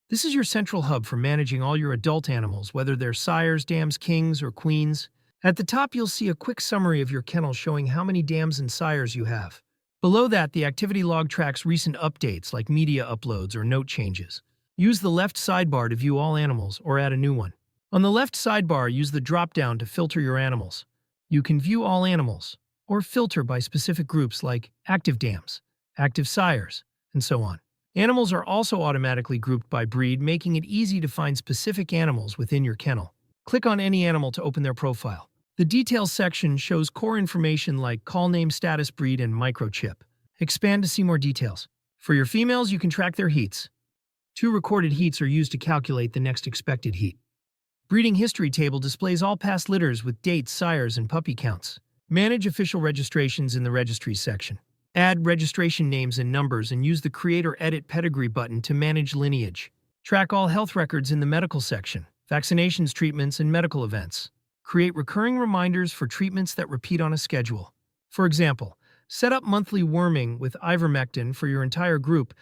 This is your central hub for managing all your adult animals, whether they're sires, dams, kings, or queens. At the top, you'll see a quick summary of your kennel showing how many dams and sires you have. Below that, the activity log tracks recent updates like media uploads or note changes. Use the left sidebar to view all animals or add a new one. On the left sidebar, use the drop-down to filter your animals. You can view all animals, or filter by specific groups like active dams, active sires, and so on. Animals are also automatically grouped by breed, making it easy to find specific animals within your kennel. Click on any animal to open their profile. The Details section shows core information like call name, status, breed, and microchip. Expand to see more details. For your females, you can track their heats. 2 recorded heats are used to calculate the next expected heat. Breeding history table displays all past litters with dates, sires, and puppy counts. Manage official registrations in the registries section. Add registration names and numbers and use the Create or Edit Pedigree button to manage lineage. Track all health records in the medical section, vaccinations, treatments, and medical events. Create recurring reminders for treatments that repeat on a schedule. For example, set up monthly worming with ivermectin for your entire group,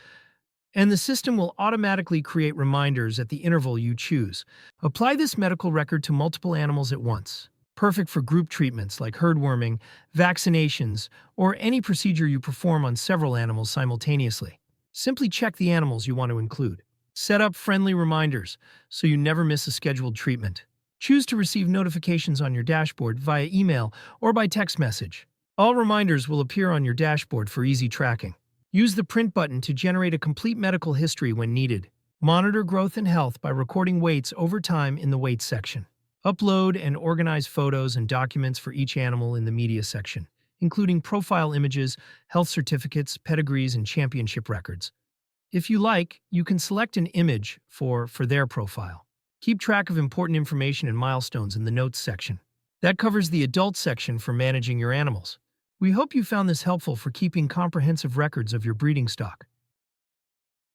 and the system will automatically create reminders at the interval you choose. Apply this medical record to multiple animals at once. Perfect for group treatments like herd worming, vaccinations, or any procedure you perform on several animals simultaneously. Simply check the animals you want to include. Set up friendly reminders so you never miss a scheduled treatment. Choose to receive notifications on your dashboard via email or by text message. All reminders will appear on your dashboard for easy tracking. Use the print button to generate a complete medical history when needed. Monitor growth and health by recording weights over time in the weights section. Upload and organize photos and documents for each animal in the media section, including profile images, health certificates, pedigrees, and championship records. If you like, you can select an image for their profile. Keep track of important information and milestones in the notes section. That covers the adult section for managing your animals. We hope you found this helpful for keeping comprehensive records of your breeding stock.